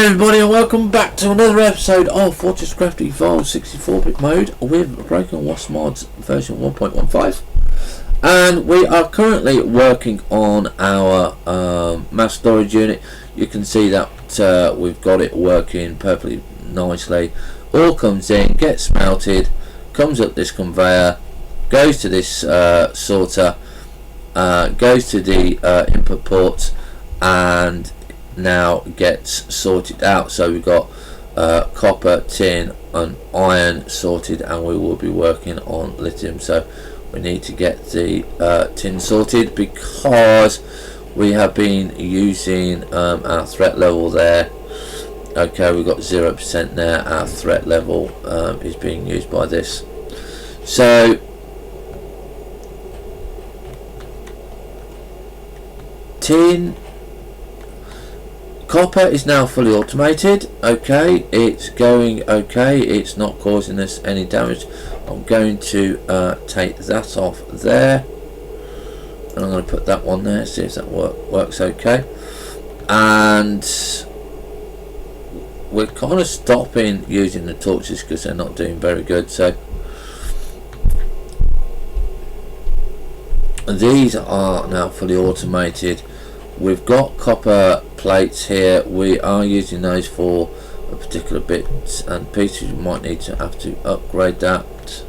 everybody, and welcome back to another episode of FortressCraft Evolved 64-bit mode with Broken Wasp Mods version 1.15, and we are currently working on our mass storage unit. You can see that we've got it working perfectly nicely. All comes in, gets smelted, comes up this conveyor, goes to this sorter, goes to the input ports, and now gets sorted out. So we've got copper, tin and iron sorted, and we will be working on lithium. So we need to get the tin sorted because we have been using our threat level there. Okay, we've got 0% there. Our threat level is being used by this. So tin, copper is now fully automated. Okay, it's going okay, it's not causing us any damage. I'm going to take that off there, and I'm going to put that one there, see if that works okay. And we're kind of stopping using the torches because they're not doing very good. So these are now fully automated. We've got copper plates here. We are using those for a particular bits and pieces. We might need to have to upgrade that.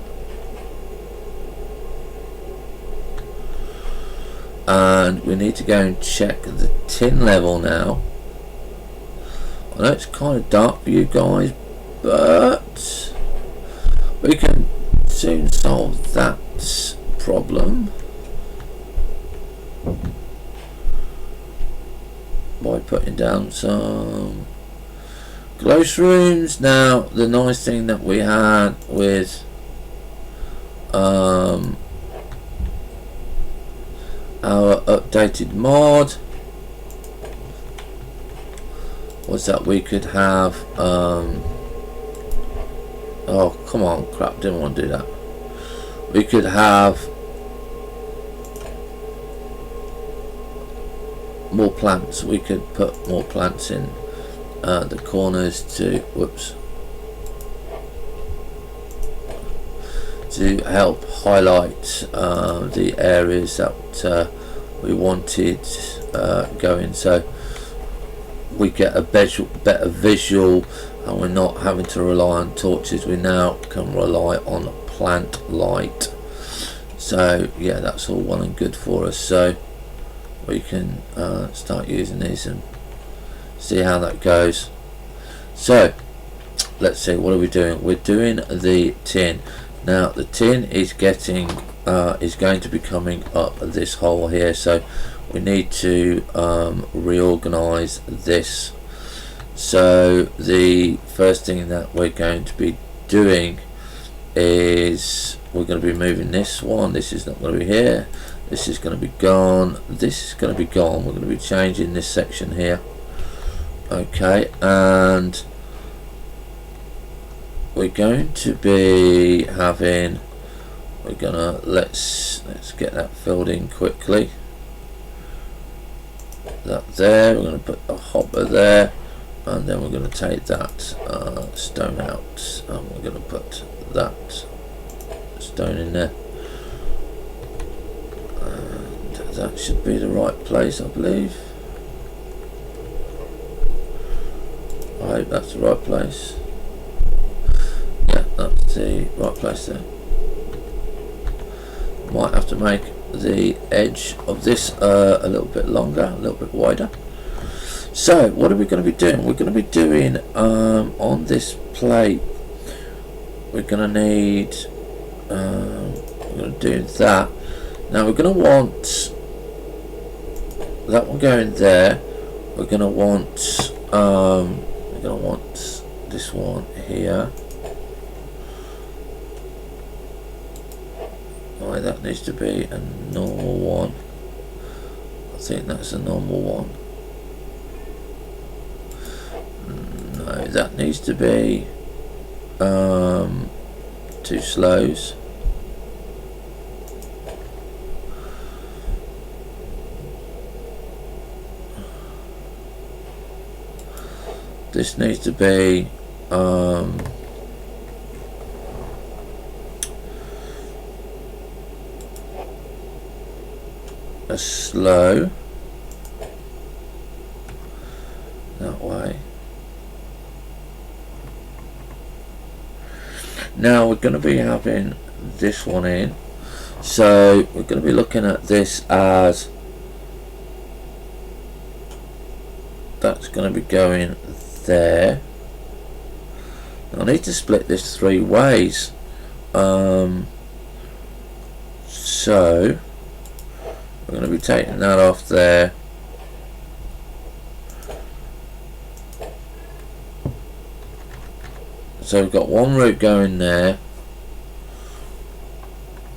And we need to go and check the tin level now. I know it's kind of dark for you guys, but we can soon solve that problem by putting down some glow rooms. Now the nice thing that we had with our updated mod was that we could have oh come on, crap, didn't want to do that. We could have more plants. We could put more plants in the corners to to help highlight the areas that we wanted going, so we get a better visual, and we're not having to rely on torches. We now can rely on plant light. So yeah, that's all well and good for us. So we can start using these and see how that goes. So let's see, what are we doing? We're doing the tin. Now the tin is getting is going to be coming up this hole here, so we need to reorganize this. So the first thing that we're going to be doing is we're going to be moving this one. This is not going to be here. This is going to be gone. This is going to be gone. We're going to be changing this section here. Okay, and we're going to be having, we're gonna let's get that filled in quickly. That there, we're going to put a hopper there, and then we're going to take that stone out, and we're going to put that stone in there. That should be the right place, I believe. I hope that's the right place. Yeah, that's the right place there. Might have to make the edge of this a little bit longer, a little bit wider. So what are we going to be doing? We're going to be doing on this plate, we're going to need we're going to do that. Now we're going to want that one going there. We're going to want this one here. Right, that needs to be a normal one. I think that's a normal one. No, that needs to be 2 slows. this needs to be a slow that way. Now we're going to be having this one in, so we're going to be looking at this as that's going to be going there. I need to split this 3 ways, so we're going to be taking that off there. So we've got one route going there.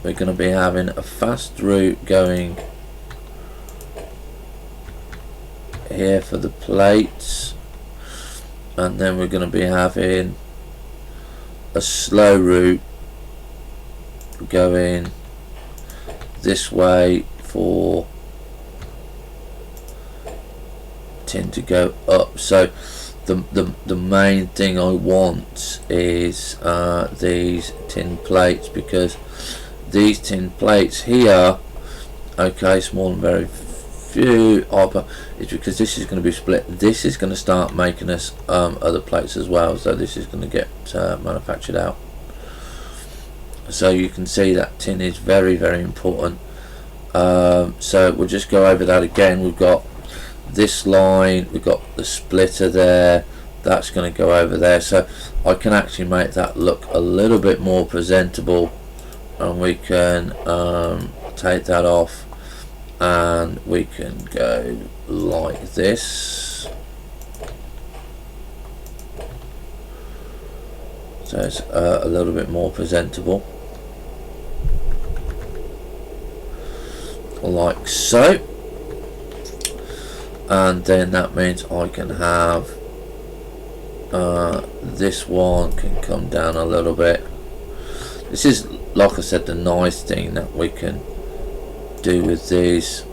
We're going to be having a fast route going here for the plates, and then we're going to be having a slow route going this way for tin to go up. So the main thing I want is these tin plates, because these tin plates here, okay, small and very few, but it's because this is going to be split. This is going to start making us other plates as well, so this is going to get manufactured out. So you can see that tin is very, very important. So we'll just go over that again. We've got this line, we've got the splitter there, that's going to go over there, so I can actually make that look a little bit more presentable, and we can take that off and we can go like this, so it's a little bit more presentable, like so. And then that means I can have this one can come down a little bit. This is, like I said, the nice thing that we can do with these.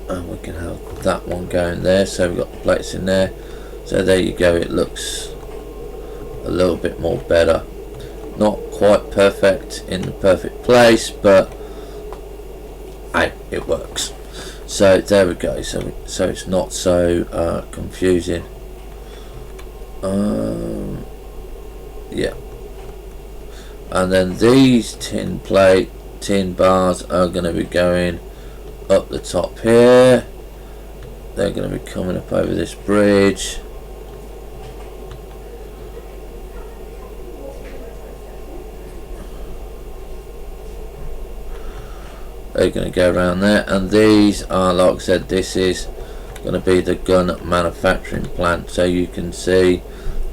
And we can have that one going there, so we've got the plates in there, so there you go. It looks a little bit more better. Not quite perfect in the perfect place, but hey, it works. So there we go. So it's not so confusing. Yeah. And then these tin bars are going to be going up the top here. They're going to be coming up over this bridge. They're going to go around there, and these are, like I said, this is going to be the gun manufacturing plant, so you can see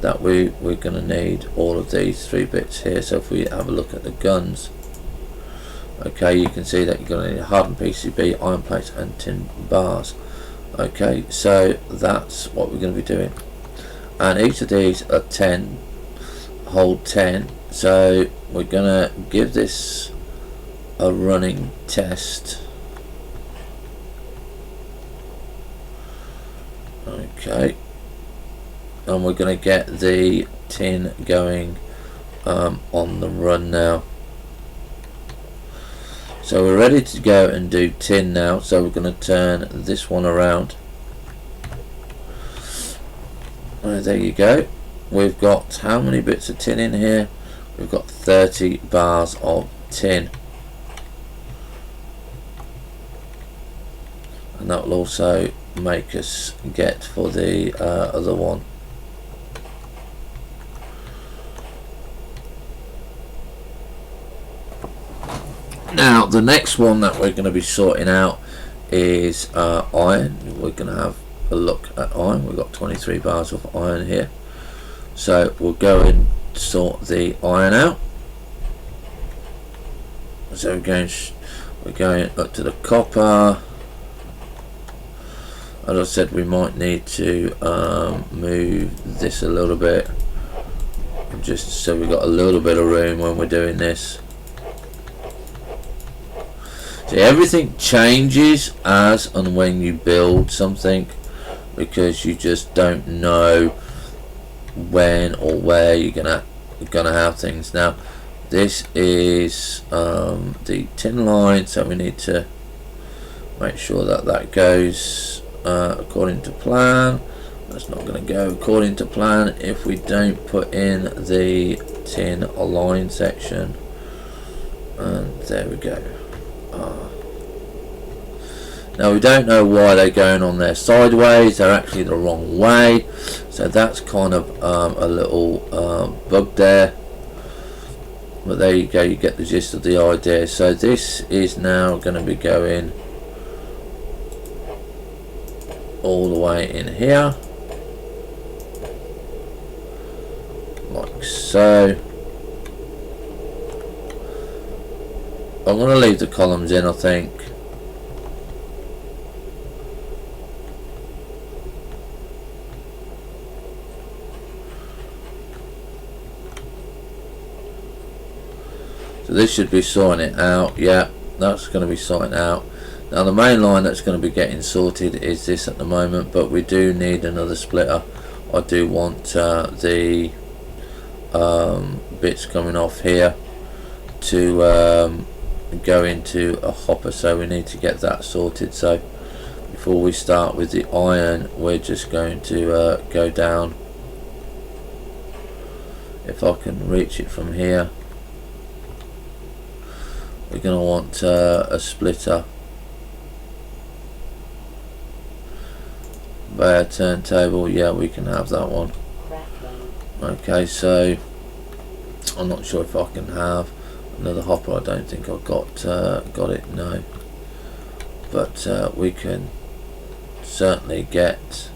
that we're going to need all of these 3 bits here. So if we have a look at the guns, okay, you can see that you're going to need hardened PCB, iron plates and tin bars. Okay, so that's what we're going to be doing, and each of these are 10, hold 10, so we're going to give this a running test. Okay, and we're going to get the tin going on the run now. So we're ready to go and do tin now, so we're going to turn this one around. There you go. We've got how many bits of tin in here? We've got 30 bars of tin. And that will also make us get for the other one. Now the next one that we're going to be sorting out is iron. We're going to have a look at iron. We've got 23 bars of iron here, so we'll go and sort the iron out. So we're going up to the copper. As I said, we might need to move this a little bit, just so we've got a little bit of room when we're doing this. So everything changes as and when you build something, because you just don't know when or where you're gonna have things. Now this is the tin line, so we need to make sure that that goes according to plan. That's not going to go according to plan if we don't put in the tin line section. And there we go. Now we don't know why they're going on there sideways. They're actually the wrong way, so that's kind of a little bug there. But there you go, you get the gist of the idea. So this is now going to be going all the way in here, like so. I'm going to leave the columns in, I think. So this should be sorting it out. Yeah, that's going to be sorting out. Now the main line that's going to be getting sorted is this at the moment, but we do need another splitter. I do want the bits coming off here to go into a hopper, so we need to get that sorted. So before we start with the iron, we're just going to go down, if I can reach it from here. We're going to want a splitter by a turntable. Yeah, we can have that one. Okay, so I'm not sure if I can have another hopper. I don't think I've got it, no. But we can certainly get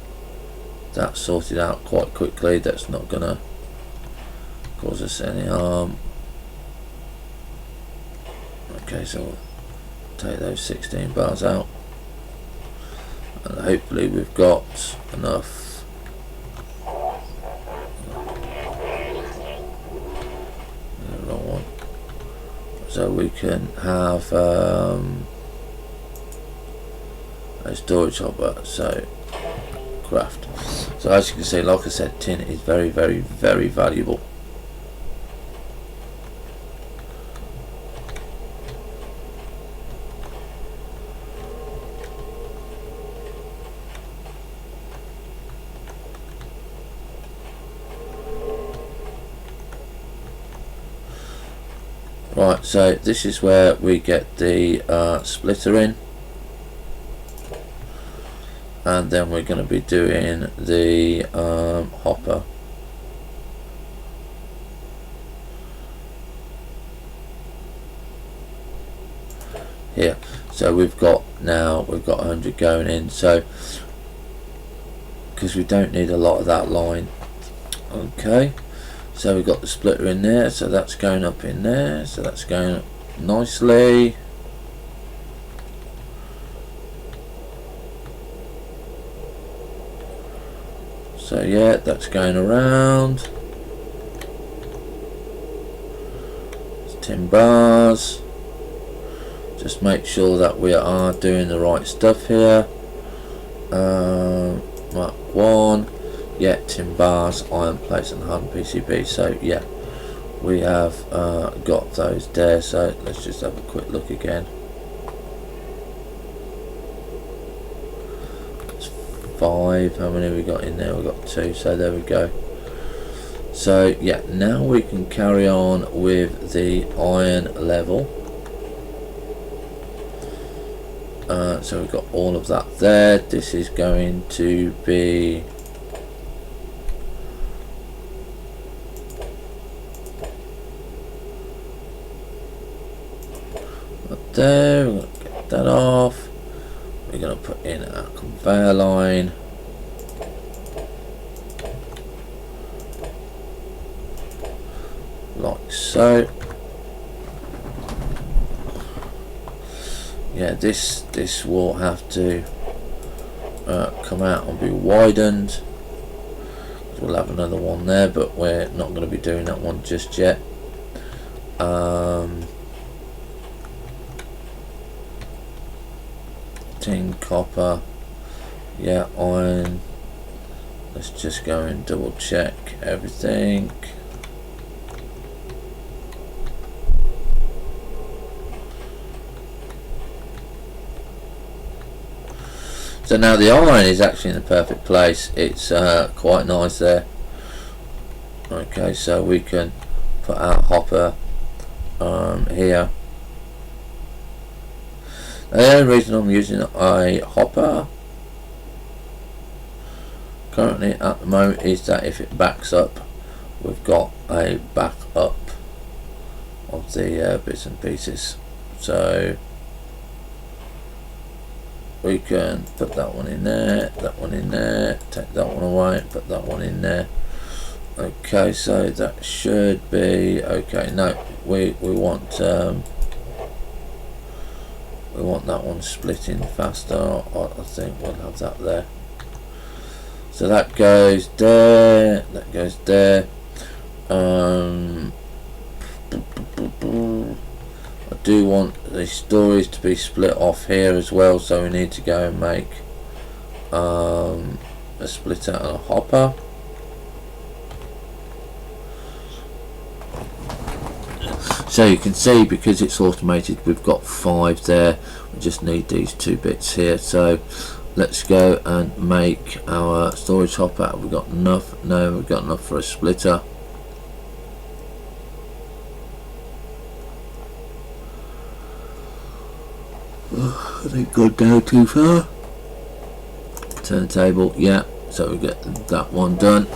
that sorted out quite quickly. That's not going to cause us any harm. Okay, so we'll take those 16 bars out, and hopefully we've got enough. The wrong one. So we can have a storage hopper. So craft. So as you can see, like I said, tin is very, very, very valuable. Right, so this is where we get the splitter in, and then we're going to be doing the hopper. Here, so we've got 100 going in, so because we don't need a lot of that line. Okay. So we've got the splitter in there, so that's going up in there, so that's going up nicely. So yeah, that's going around. It's 10 bars. Just make sure that we are doing the right stuff here. Mark 1. Yeah, tin bars, iron plates and hardened PCB. So yeah, we have got those there. So let's just have a quick look again. It's 5. How many have we got in there? We've got 2. So there we go. So yeah, now we can carry on with the iron level. So we've got all of that there. This is going to be there. We're going to get that off. We're going to put in our conveyor line. Like so. Yeah, this will have to come out and be widened. We'll have another one there, but we're not going to be doing that one just yet. tin, copper, yeah, iron. Let's just go and double check everything. So now the iron is actually in the perfect place. It's quite nice there. Okay, so we can put our hopper here. Now, the only reason I'm using a hopper currently at the moment is that if it backs up, we've got a backup of the bits and pieces. So we can put that one in there, that one in there, take that one away, put that one in there. Okay, so that should be okay. No, we want that one splitting faster. I think we'll have that there. So that goes there, that goes there. I do want the stories to be split off here as well, so we need to go and make a splitter and a hopper. So you can see, because it's automated, we've got 5 there. We just need these 2 bits here. So let's go and make our storage hopper. Have we got enough? No, we've got enough for a splitter. I think gone down too far. Turntable, yeah. So we get that one done.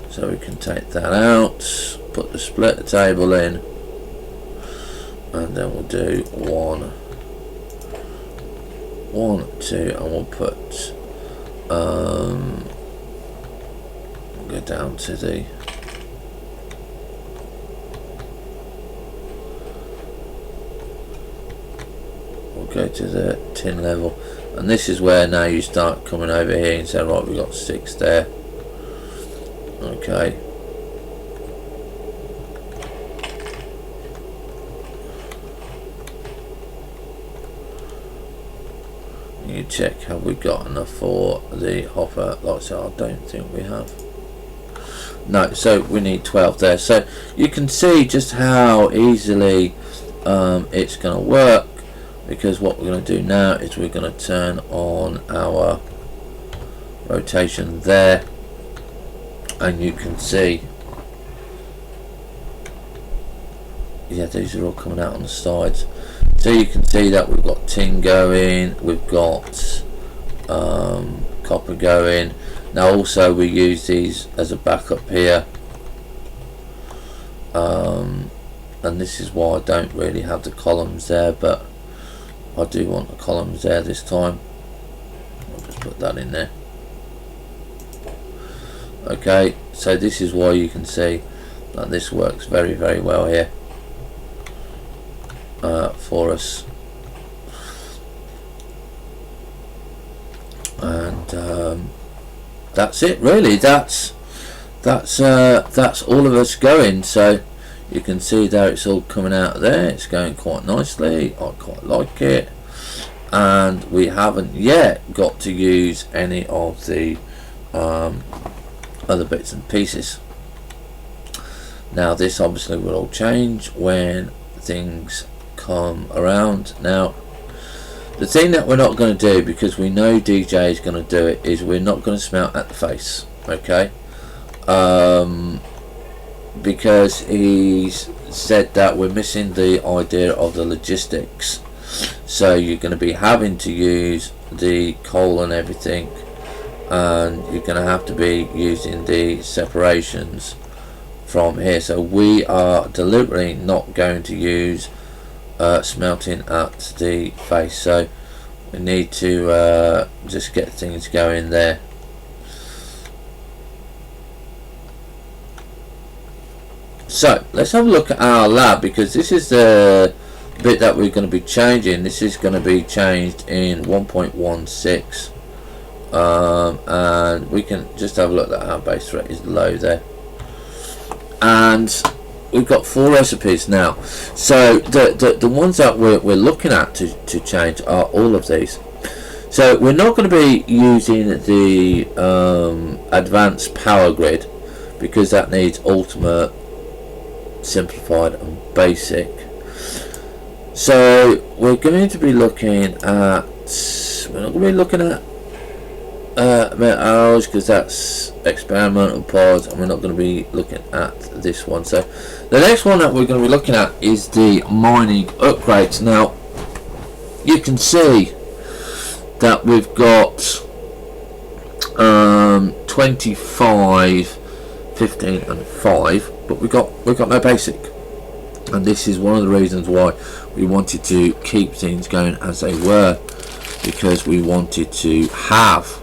So we can take that out, put the splitter table in, and then we'll do 1, 2, and we'll put go down to the go to the tin level, and this is where now you start coming over here and say, right, we've got 6 there. Okay, you check, have we got enough for the hopper? Like I said, I don't think we have. No, so we need 12 there. So you can see just how easily it's going to work, because what we're going to do now is we're going to turn on our rotation there, and you can see, yeah, these are all coming out on the sides. So you can see that we've got tin going, we've got copper going. Now also we use these as a backup here, and this is why I don't really have the columns there, but I do want the columns there this time. I'll just put that in there. Okay, so this is why you can see that this works very, very well here for us. And that's it, really. That's all of us going. So you can see there it's all coming out of there. It's going quite nicely. I quite like it, and we haven't yet got to use any of the other bits and pieces. Now this obviously will all change when things come around. Now the thing that we're not going to do, because we know DJ is going to do it, is we're not going to smelt at the face. Okay, because he's said that we're missing the idea of the logistics. So you're going to be having to use the coal and everything, and you're going to have to be using the separations from here. So we are deliberately not going to use smelting at the face. So we need to just get things going there. So let's have a look at our lab, because this is the bit that we're going to be changing. This is going to be changed in 1.16. And we can just have a look that our base rate is low there, and we've got 4 recipes now. So the ones that we're looking at to change are all of these. So we're not going to be using the advanced power grid, because that needs ultimate, simplified and basic. So we're going to be looking at, we're not going to be looking at hours, because that's experimental pods, and we're not going to be looking at this one. So the next one that we're going to be looking at is the mining upgrades. Now you can see that we've got 25, 15 and 5, but we've got no basic, and this is one of the reasons why we wanted to keep things going as they were, because we wanted to have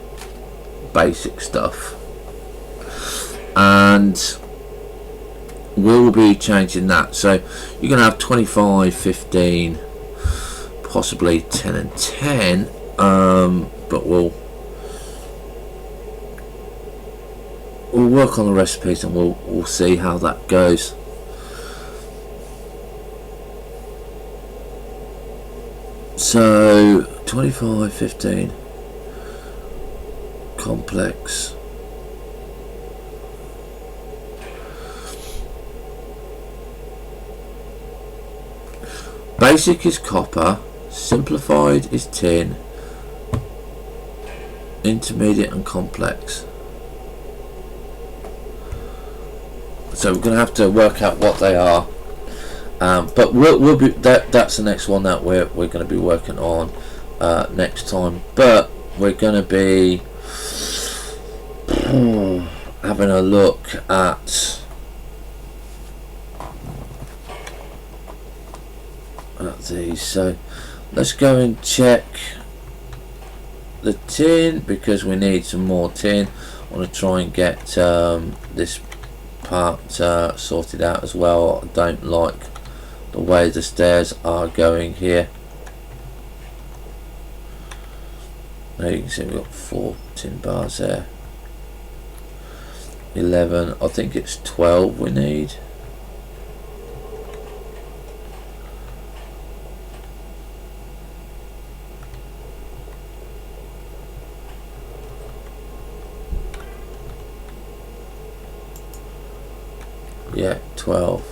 basic stuff, and we'll be changing that. So you're going to have 25, 15, possibly 10 and 10, but we'll work on the recipes, and we'll see how that goes. So 25, 15 complex, basic is copper, simplified is tin, intermediate and complex. So we're going to have to work out what they are, but we'll be that's the next one that we're going to be working on next time. But we're going to be having a look at these. So let's go and check the tin, because we need some more tin. I want to try and get this part sorted out as well. I don't like the way the stairs are going here. Now you can see we've got 4 tin bars there. 11, I think it's 12 we need. Yeah, 12.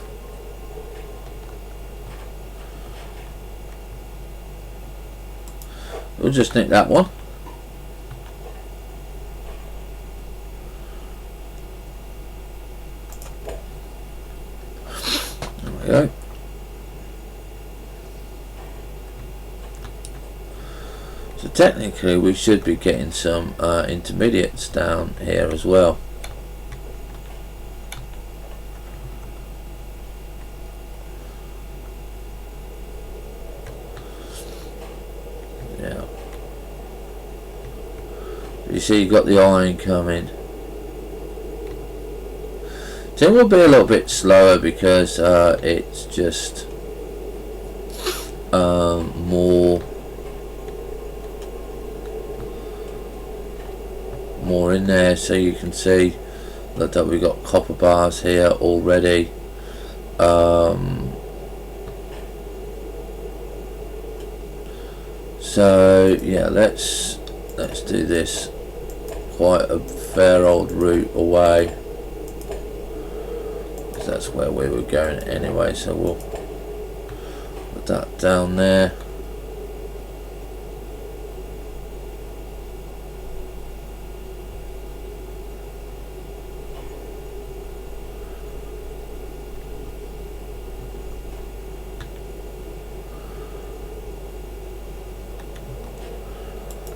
We'll just nick that one. There we go. So technically we should be getting some intermediates down here as well. Yeah. You see, you've got the iron coming. Tin will be a little bit slower because it's just more in there. So you can see that we've got copper bars here already. So yeah, let's do this quite a fair old route away, because that's where we were going anyway. So we'll put that down there.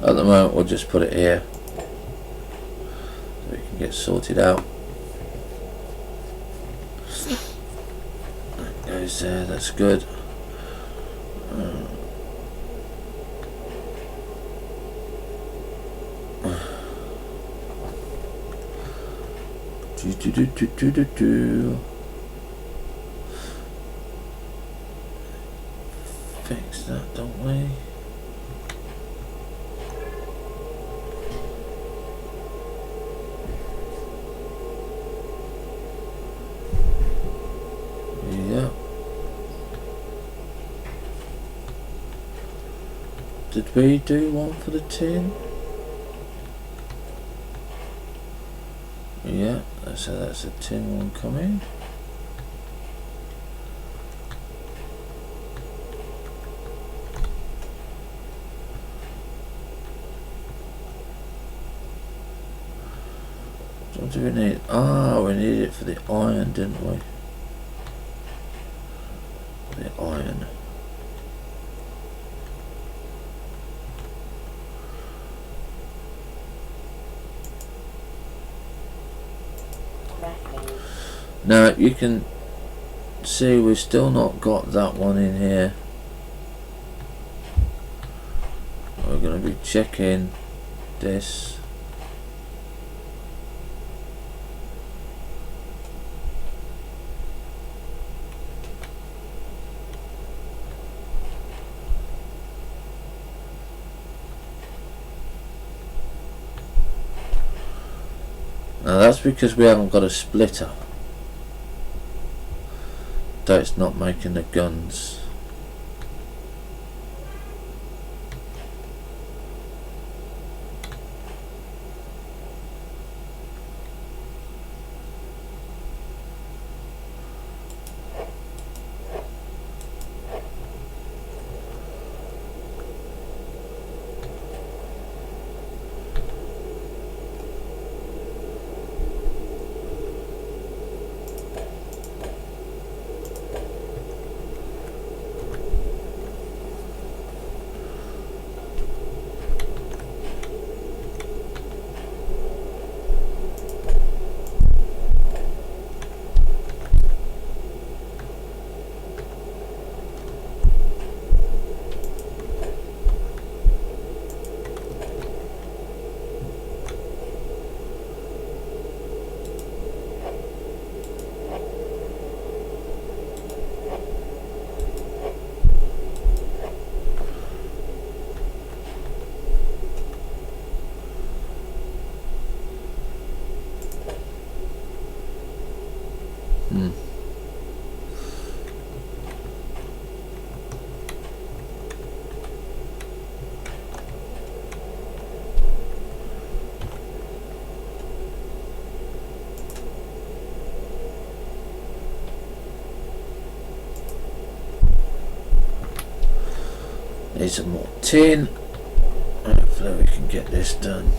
At the moment we'll just put it here so we can get sorted out. That goes there, that's good. Fix that, don't we? Did we do one for the tin? Yeah, so that's a tin one coming. What do we need? Ah, we need it for the iron, didn't we? The iron. Now you can see we've still not got that one in here. We're going to be checking this. Now that's because we haven't got a splitter. So it's not making the guns. Need some more tin. Hopefully we can get this done.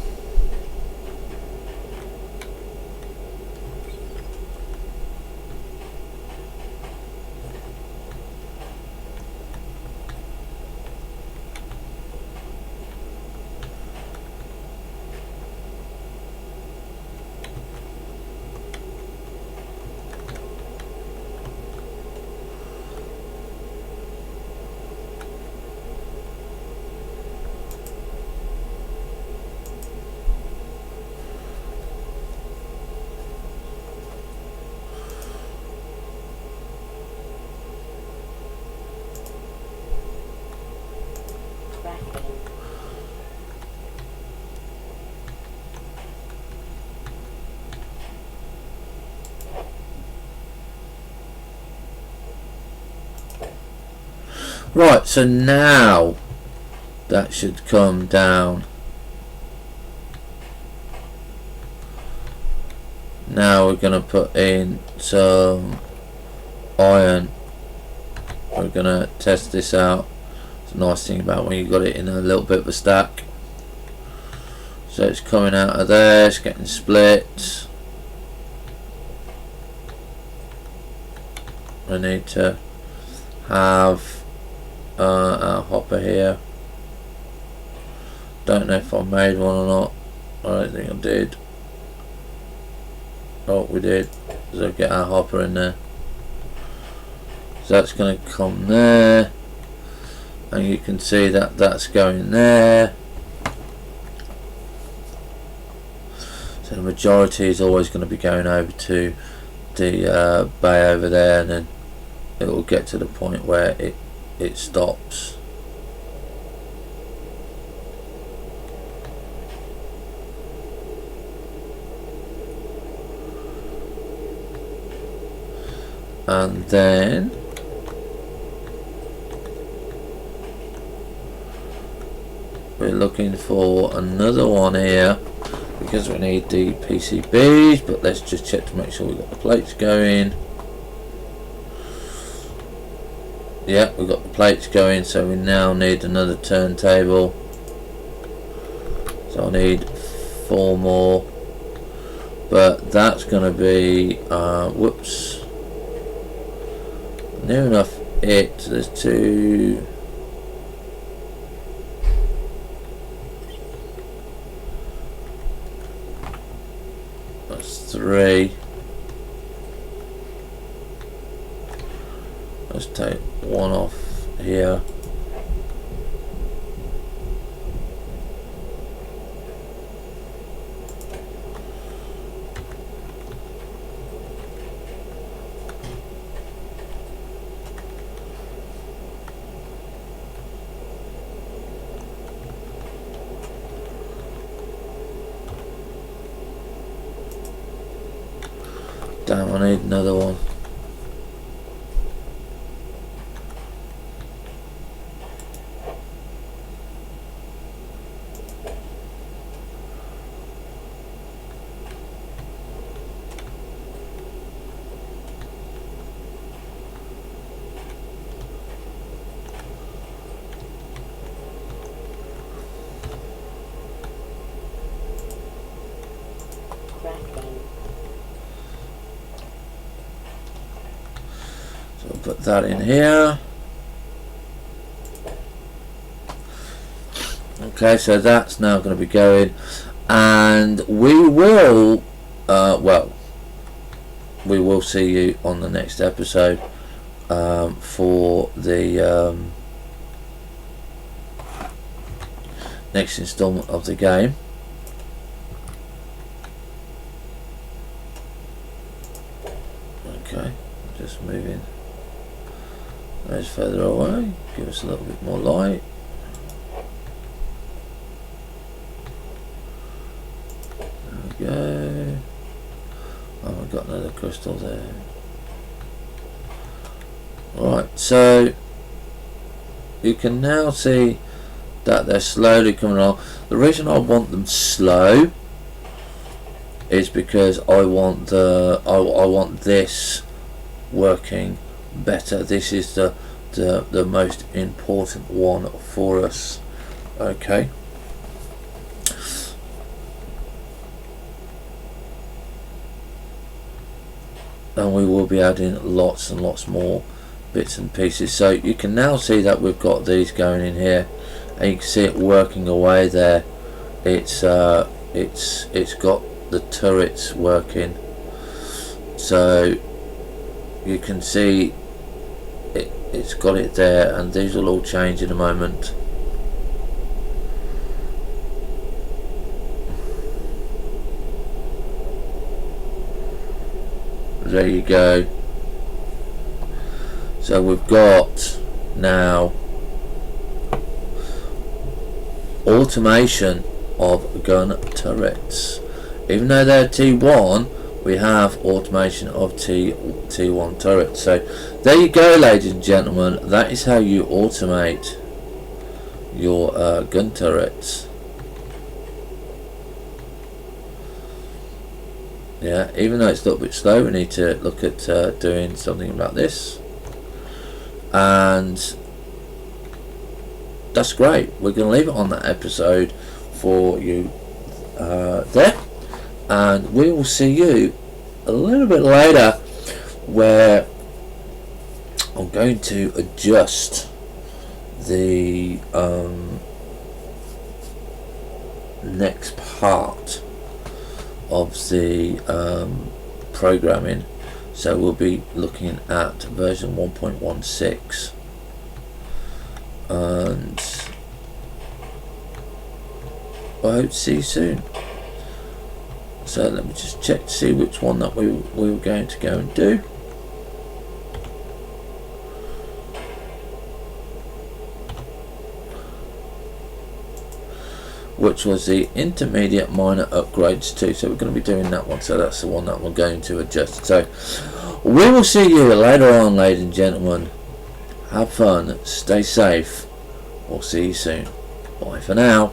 Right, so now that should come down. Now we're going to put in some iron. We're going to test this out. It's a nice thing about when you got it in a little bit of a stack. So it's coming out of there, it's getting split. I need to have our hopper here. Don't know if I made one or not. I don't think I did. Oh, we did. So get our hopper in there. So that's going to come there, and you can see that that's going there. So the majority is always going to be going over to the bay over there, and then it will get to the point where it stops. And then we're looking for another one here because we need the PCBs, but let's just check to make sure we've got the plates going. Yeah, we've got the plates going, so we now need another turntable. So I need 4 more, but that's going to be whoops, near enough it. There's 2. That's 3. Let's take 1 off here. Damn, I need another one. Put that in here. Okay, so that's now going to be going, and we will well, we will see you on the next episode for the next installment of the game. Okay, just moving those further away, give us a little bit more light. There we go. Oh, we've got another crystal there. Right, so you can now see that they're slowly coming along. The reason I want them slow is because I want the I want this working better. This is the most important one for us. Okay, and we will be adding lots and lots more bits and pieces. So you can now see that we've got these going in here, and you can see it working away there. It's got the turrets working, so you can see it's got it there, and these will all change in a moment. There you go. So we've got now automation of gun turrets. Even though they're T1, we have automation of T1 turrets. So there you go, ladies and gentlemen. That is how you automate your gun turrets. Yeah, even though it's a little bit slow, we need to look at doing something about this. And that's great. We're going to leave it on that episode for you there. And we will see you a little bit later, where I'm going to adjust the next part of the programming. So we'll be looking at version 1.16, and I hope to see you soon. So let me just check to see which one that we were going to go and do. Which was the intermediate minor upgrades too. So we're going to be doing that one. So that's the one that we're going to adjust. So we will see you later on, ladies and gentlemen. Have fun, stay safe. We'll see you soon. Bye for now.